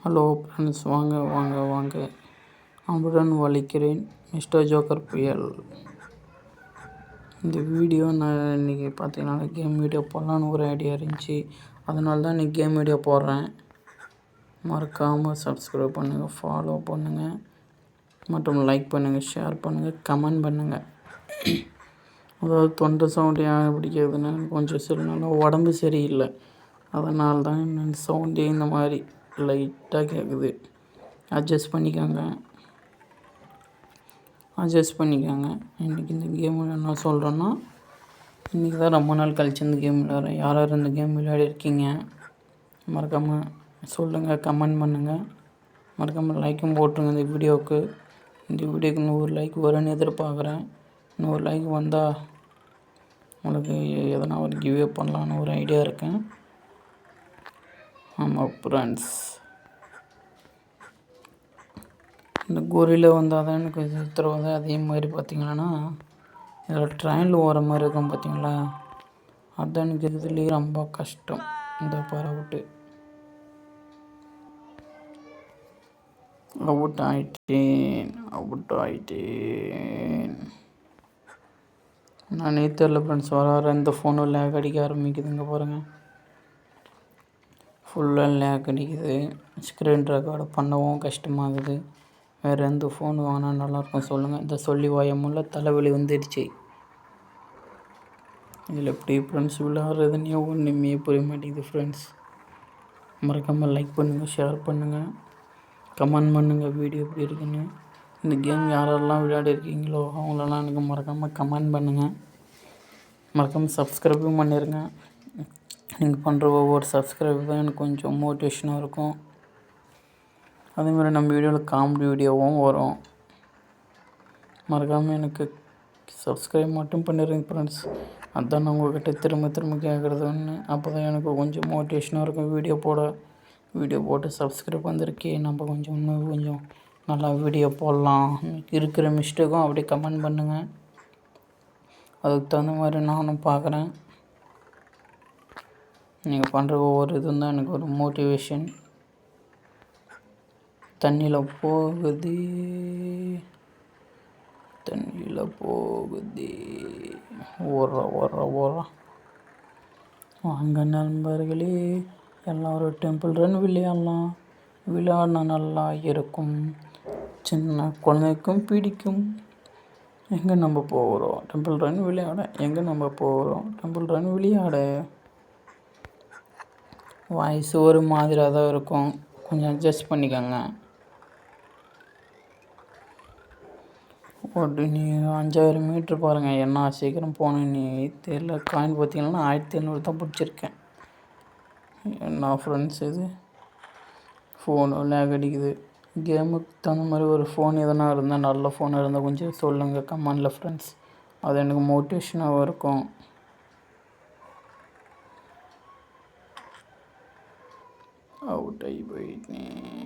Hello friends, வாங்க வாங்க வாங்க. அன்புடன் வலிக்கிறேன் மிஸ்டர் ஜோக்கர் புயல். இந்த வீடியோ நான் இன்றைக்கி பார்த்தீங்கன்னா கேம் வீடியோ போடலான்னு ஒரு ஐடியா இருந்துச்சு. அதனால தான் இன்றைக்கி கேம் வீடியோ போடுறேன். மறக்காமல் சப்ஸ்கிரைப் பண்ணுங்கள், ஃபாலோ பண்ணுங்கள், மற்றும் லைக் பண்ணுங்கள், ஷேர் பண்ணுங்கள், கமெண்ட் பண்ணுங்கள். அதாவது தொண்டை சவுண்டு ஏன் பிடிக்கிறதுன்னு கொஞ்சம் சில நாள் உடம்பு சரியில்லை. அதனால தான் இந்த சவுண்டே இந்த மாதிரி லைட்டாக கேட்குது. அட்ஜஸ்ட் பண்ணிக்கோங்க. இன்றைக்கி இந்த கேமில் என்ன சொல்கிறேன்னா, இன்றைக்கி தான் ரொம்ப நாள் கழிச்சு இந்த கேம் விளையாடுறேன். யார் யார் இந்த கேம் விளையாடி இருக்கீங்க மறக்காமல் சொல்லுங்கள், கமெண்ட் பண்ணுங்கள், மறக்காமல் லைக்கும் போட்டுருங்க. இந்த வீடியோவுக்கு 100 லைக் வரும்னு எதிர்பார்க்குறேன். 100 லைக் வந்தால் உங்களுக்கு எதனா ஒரு கிவ்வே பண்ணலான்னு ஒரு ஐடியா இருக்கேன். ஆமாம் ஃப்ரெண்ட்ஸ், இந்த கோரியில் வந்தால் தான் எனக்கு சித்திரவதை. அதே மாதிரி பார்த்திங்கன்னா இதில் ட்ரெயினில் ஓடுற மாதிரி இருக்கும் பார்த்திங்களா, அதுதான் எனக்கு இதுலேயே ரொம்ப கஷ்டம். இந்த பரவிட்டு அவுட் ஆயிட்டேன். நான் தெரியல ஃப்ரெண்ட்ஸ், வர இந்த ஃபோனும் லேக் அடிக்க ஆரம்பிக்குதுங்க பாருங்கள். ஃபுல்லாக லேக் அடிக்குது. ஸ்க்ரீன் ரெக்கார்டு பண்ணவும் கஷ்டமாகுது. வேறு எந்த ஃபோன் வாங்கினா நல்லாயிருக்கும் சொல்லுங்கள். இந்த சொல்லி வாயமுள்ள தலைவலி வந்துடுச்சு. இதில் எப்படி ஃப்ரெண்ட்ஸ் விளையாடுறதுன்னே ஒன்றுமே புரிய மாட்டேங்குது ஃப்ரெண்ட்ஸ். மறக்காமல் லைக் பண்ணுங்கள், ஷேர் பண்ணுங்கள், கமெண்ட் பண்ணுங்கள் வீடியோ எப்படி இருக்குன்னு. இந்த கேம் யாரெல்லாம் விளையாடிருக்கீங்களோ அவங்களெல்லாம் எனக்கு மறக்காமல் கமெண்ட் பண்ணுங்கள். மறக்காமல் சப்ஸ்கிரைபும் பண்ணிடுங்க. நீங்கள் பண்ணுற ஒவ்வொரு சப்ஸ்கிரைப் தான் எனக்கு கொஞ்சம் மோட்டிவேஷனாக இருக்கும். அதேமாதிரி நம்ம வீடியோவில் காமெடி வீடியோவும் வரும். மறக்காமல் எனக்கு சப்ஸ்கிரைப் மட்டும் பண்ணிடுங்க ஃப்ரெண்ட்ஸ். அதுதான் நான் உங்கள்கிட்ட திரும்ப கேட்குறது ஒன்று. அப்போ தான் எனக்கு கொஞ்சம் மோட்டிவேஷனாக இருக்கும். வீடியோ போட்டு சப்ஸ்கிரைப் வந்திருக்கே, நம்ம இன்னும் கொஞ்சம் நல்லா வீடியோ போடலாம். இருக்கிற மிஸ்டேக்கும் அப்படியே கமெண்ட் பண்ணுங்கள். அதுக்கு தகுந்த மாதிரி நானும் பார்க்குறேன். நீங்கள் பண்ணுற ஒவ்வொரு இதுவும் தான் எனக்கு ஒரு மோட்டிவேஷன். தண்ணியில் போகுது ஓடுறா. வாங்க நண்பர்களே, எல்லோரும் டெம்பிள் ரன் விளையாடலாம். விளையாடினா நல்லா இருக்கும். சின்ன குழந்தைக்கும் பிடிக்கும். எங்கே நம்ம போகிறோம் டெம்பிள் ரன் விளையாட. வாய்ஸ் ஒரு மாதிரியாக தான் இருக்கும், கொஞ்சம் அட்ஜஸ்ட் பண்ணிக்கோங்க. நீ 5000 மீட்ரு பாருங்கள், என்ன சீக்கிரம் போனேன் நீ தெரியல. காயின் பார்த்தீங்கன்னா 1500 தான் பிடிச்சிருக்கேன். என்ன ஃப்ரெண்ட்ஸ் இது, ஃபோனு லேக் அடிக்குது. கேமுக்கு தகுந்த மாதிரி ஒரு ஃபோன் எதனா இருந்தால், நல்ல ஃபோன் இருந்தால் கொஞ்சம் சொல்லுங்கள் கமெண்டில் ஃப்ரெண்ட்ஸ். அது எனக்கு மோட்டிவேஷனாகவும் இருக்கும். அவுட் ஆகி போயிட்டேன்.